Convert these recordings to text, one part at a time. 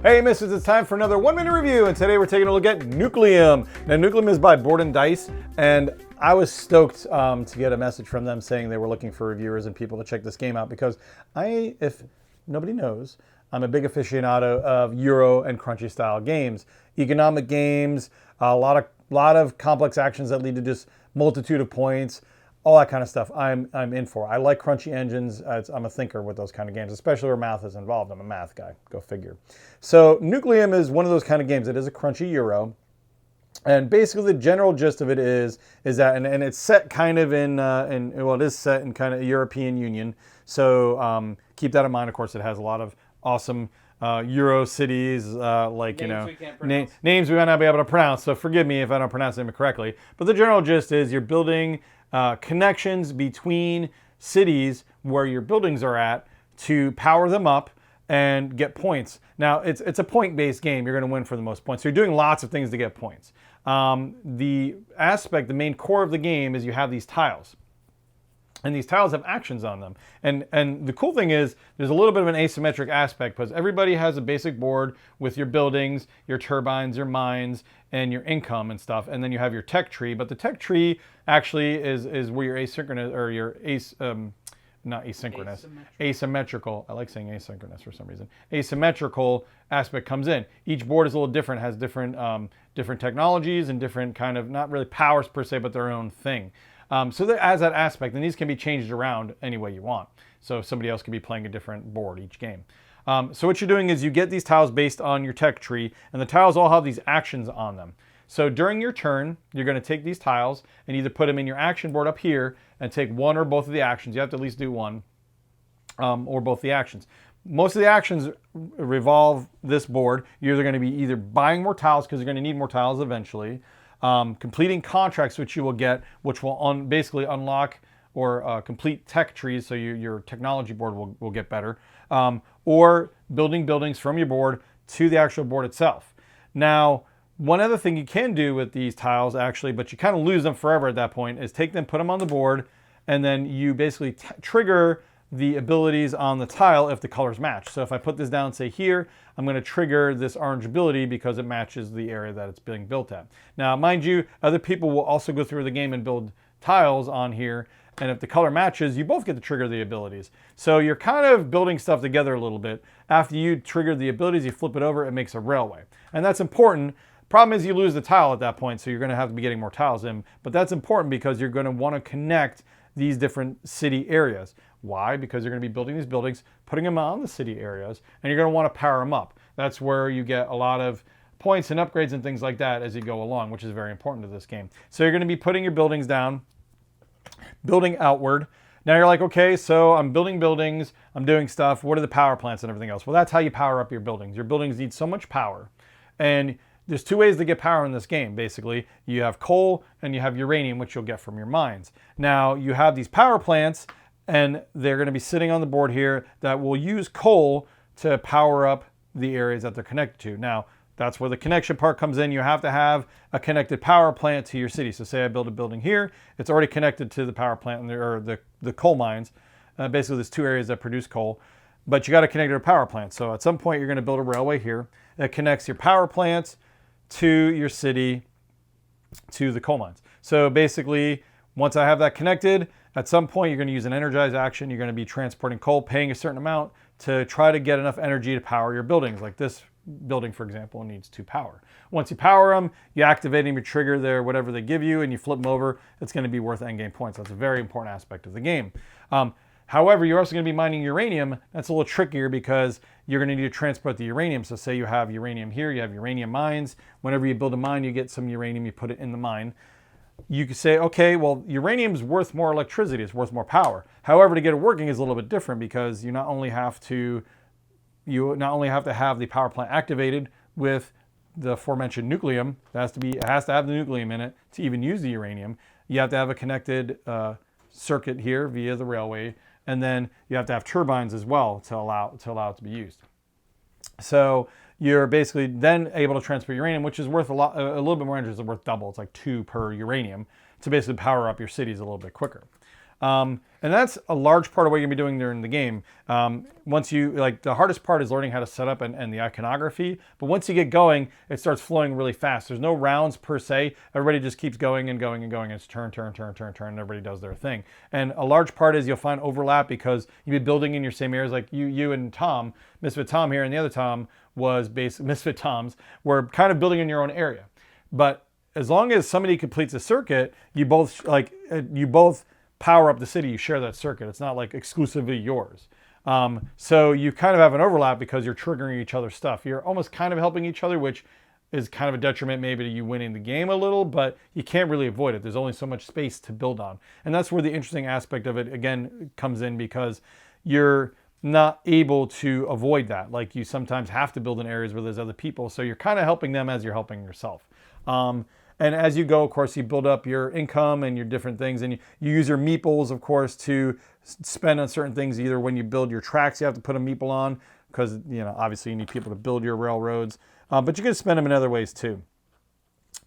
Hey misses, it's time for another 1 minute review, and today we're taking a look at Nucleum. Now Nucleum is by Board and Dice, and I was stoked to get a message from them saying they were looking for reviewers and people to check this game out because if nobody knows, I'm a big aficionado of Euro and Crunchy style games. Economic games, a lot of complex actions that lead to just multitude of points. All that kind of stuff I'm in for. I like crunchy engines. I'm a thinker with those kind of games, especially where math is involved. I'm a math guy, go figure. So Nucleum is one of those kind of games. It is a crunchy Euro. And basically the general gist of it is that, and it's set kind of it is set in kind of a European Union. So keep that in mind. Of course, it has a lot of awesome Euro cities, names we might not be able to pronounce. So forgive me if I don't pronounce them correctly. But the general gist is you're building connections between cities where your buildings are at to power them up and get points. Now, it's a point-based game. You're going to win for the most points. So you're doing lots of things to get points. The main core of the game is you have these tiles. And these tiles have actions on them. And the cool thing is there's a little bit of an asymmetric aspect because everybody has a basic board with your buildings, your turbines, your mines, and your income and stuff. And then you have your tech tree. But the tech tree actually is where your asynchronous, or your not asynchronous, asymmetrical. I like saying asynchronous for some reason. Asymmetrical aspect comes in. Each board is a little different, has different technologies and different kind of, not really powers per se, but their own thing. So that adds that aspect, and these can be changed around any way you want. So somebody else could be playing a different board each game. So what you're doing is you get these tiles based on your tech tree, and the tiles all have these actions on them. So during your turn, you're going to take these tiles and either put them in your action board up here and take one or both of the actions. You have to at least do one or both the actions. Most of the actions revolve this board. You're either going to be either buying more tiles because you're going to need more tiles eventually, completing contracts, which you will get, which will basically unlock or complete tech trees, so your technology board will get better, or building buildings from your board to the actual board itself. Now, one other thing you can do with these tiles, actually, but you kind of lose them forever at that point, is take them, put them on the board, and then you basically trigger the abilities on the tile if the colors match. So if I put this down, say here, I'm going to trigger this orange ability because it matches the area that it's being built at. Now, mind you, other people will also go through the game and build tiles on here, and if the color matches, you both get to trigger the abilities. So you're kind of building stuff together a little bit. After you trigger the abilities, you flip it over, it makes a railway. And that's important. Problem is you lose the tile at that point, so you're going to have to be getting more tiles in. But that's important because you're going to want to connect these different city areas. Why? Because you're going to be building these buildings, putting them on the city areas, and you're going to want to power them up. That's where you get a lot of points and upgrades and things like that as you go along, which is very important to this game. So you're going to be putting your buildings down, building outward. Now you're like, okay, so I'm building buildings, I'm doing stuff. What are the power plants and everything else? Well, that's how you power up your buildings. Your buildings need so much power. And there's two ways to get power in this game, basically. You have coal and you have uranium, which you'll get from your mines. Now, you have these power plants, and they're going to be sitting on the board here that will use coal to power up the areas that they're connected to. Now, that's where the connection part comes in. You have to have a connected power plant to your city. So say I build a building here, it's already connected to the power plant or the coal mines. Basically, there's two areas that produce coal, but you got to connect it to a power plant. So at some point, you're going to build a railway here that connects your power plants to your city, to the coal mines. So basically, once I have that connected, at some point you're going to use an energize action. You're going to be transporting coal, paying a certain amount to try to get enough energy to power your buildings. Like this building, for example, needs 2 power. Once you power them, you activate them, you trigger their whatever they give you, and you flip them over. It's going to be worth endgame points. That's a very important aspect of the game. However, you're also going to be mining uranium. That's a little trickier because you're going to need to transport the uranium. So say you have uranium here, you have uranium mines. Whenever you build a mine, you get some uranium, you put it in the mine. You could say, okay, well, uranium's worth more electricity, it's worth more power. However, to get it working is a little bit different because you not only have to have the power plant activated with the aforementioned nucleum. It has to have the nucleum in it to even use the uranium. You have to have a connected circuit here via the railway. And then you have to have turbines as well to allow it to be used. So you're basically then able to transfer uranium, which is worth a little bit more energy. It's worth double. It's like 2 per uranium to basically power up your cities a little bit quicker. And that's a large part of what you're going to be doing during the game. Once you, like, the hardest part is learning how to set up and the iconography. But once you get going, it starts flowing really fast. There's no rounds per se. Everybody just keeps going and going and going. It's turn, turn, turn, turn, turn. And everybody does their thing. And a large part is you'll find overlap because you'll be building in your same areas. Like you and Tom, Misfit Tom here, and the other Tom was basically, Misfit Toms, were kind of building in your own area. But as long as somebody completes a circuit, you both power up the city, you share that circuit. It's not like exclusively yours. So you kind of have an overlap because you're triggering each other's stuff. You're almost kind of helping each other, which is kind of a detriment maybe to you winning the game a little, but you can't really avoid it. There's only so much space to build on. And that's where the interesting aspect of it, again, comes in because you're not able to avoid that. Like you sometimes have to build in areas where there's other people. So you're kind of helping them as you're helping yourself. And as you go, of course, you build up your income and your different things. And you use your meeples, of course, to spend on certain things. Either when you build your tracks, you have to put a meeple on because, obviously you need people to build your railroads. But you can spend them in other ways too.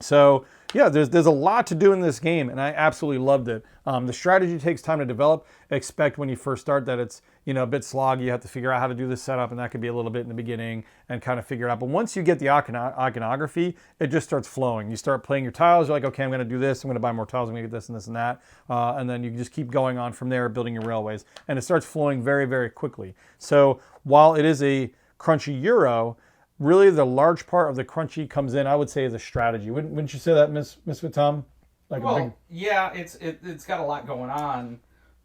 So yeah, there's a lot to do in this game, and I absolutely loved it. The strategy takes time to develop. Expect when you first start that it's a bit sloggy. You have to figure out how to do the setup, and that could be a little bit in the beginning and kind of figure it out. But once you get the iconography, it just starts flowing. You start playing your tiles. You're like, okay, I'm going to do this. I'm going to buy more tiles. I'm going to get this and this and that. And then you just keep going on from there, building your railways, and it starts flowing very, very quickly. So while it is a crunchy Euro, really the large part of the crunchy comes in, I would say, is a strategy. Wouldn't you say that, Misfit Tom? Yeah, it's got a lot going on,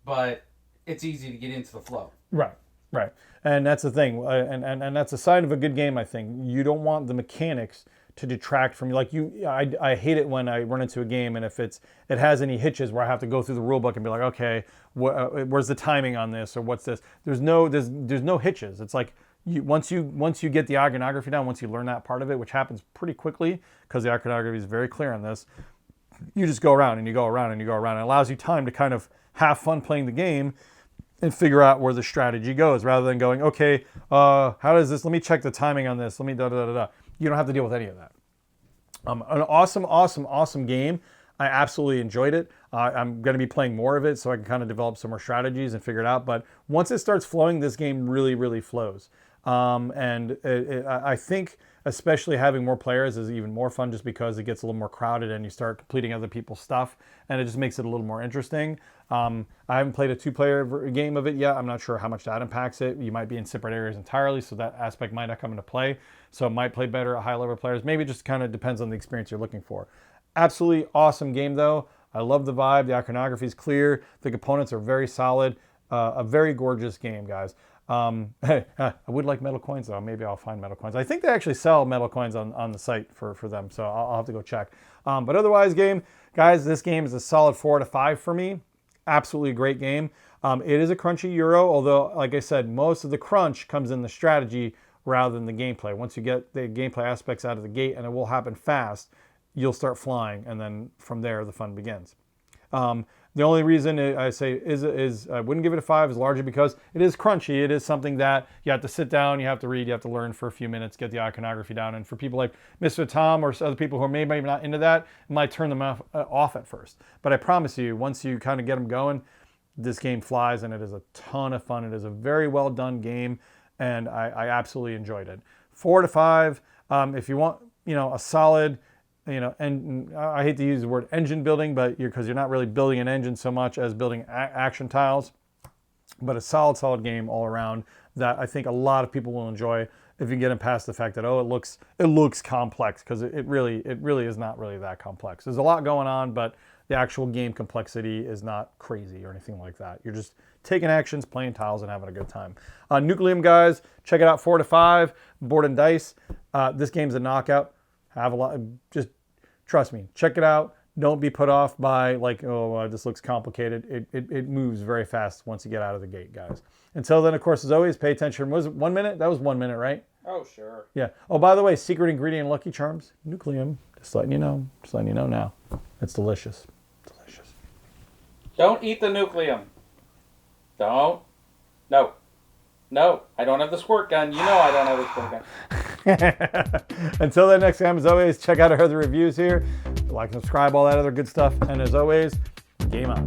but it's easy to get into the flow. Right. And that's the thing. And that's a sign of a good game, I think. You don't want the mechanics to detract from you. I hate it when I run into a game and if it has any hitches where I have to go through the rule book and be like, okay, where's the timing on this or what's this? There's no hitches. It's like, once you get the iconography down, once you learn that part of it, which happens pretty quickly because the iconography is very clear on this, you just go around and you go around and you go around. It allows you time to kind of have fun playing the game and figure out where the strategy goes rather than going, okay, how does this, let me check the timing on this, let me da-da-da-da. You don't have to deal with any of that. An awesome game. I absolutely enjoyed it. I'm going to be playing more of it so I can kind of develop some more strategies and figure it out. But once it starts flowing, this game really, really flows. I think especially having more players is even more fun just because it gets a little more crowded and you start completing other people's stuff and it just makes it a little more interesting. I haven't played a 2-player game of it yet. I'm not sure how much that impacts it. You might be in separate areas entirely, so that aspect might not come into play. So it might play better at high level players. Maybe it just kind of depends on the experience you're looking for. Absolutely awesome game though. I love the vibe. The iconography is clear. The components are very solid. A very gorgeous game, guys. I would like metal coins though. Maybe I'll find metal coins. I think they actually sell metal coins on the site for them, so I'll have to go check. But otherwise, guys, this game is a solid 4 out of 5 for me. Absolutely great game. It is a crunchy Euro, although, like I said, most of the crunch comes in the strategy rather than the gameplay. Once you get the gameplay aspects out of the gate, and it will happen fast, you'll start flying, and then from there the fun begins. The only reason I say is I wouldn't give it a 5 is largely because it is crunchy. It is something that you have to sit down, you have to read, you have to learn for a few minutes, get the iconography down. And for people like Mr. Tom or other people who are maybe not into that, it might turn them off at first. But I promise you, once you kind of get them going, this game flies and it is a ton of fun. It is a very well done game and I absolutely enjoyed it. 4 out of 5. If you want, a solid, and I hate to use the word engine building, but because you're not really building an engine so much as building action tiles, but a solid game all around that I think a lot of people will enjoy if you get them past the fact that, it looks complex, because it really is not really that complex. There's a lot going on, but the actual game complexity is not crazy or anything like that. You're just taking actions, playing tiles, and having a good time. Nucleum, guys, check it out. 4 out of 5. Board and dice. This game's a knockout. Have a lot. Just trust me. Check it out. Don't be put off by this looks complicated. It moves very fast once you get out of the gate, guys. Until then, of course, as always, pay attention. Was it 1 minute? That was 1 minute, right? Oh, sure. Yeah. Oh, by the way, secret ingredient in Lucky Charms, Nucleum. Just letting you know. Just letting you know now. It's delicious. Delicious. Don't eat the Nucleum. Don't. No. I don't have the squirt gun. I don't have the squirt gun. Until then, next time, as always, check out our other reviews here. Like, subscribe, all that other good stuff. And as always, game on.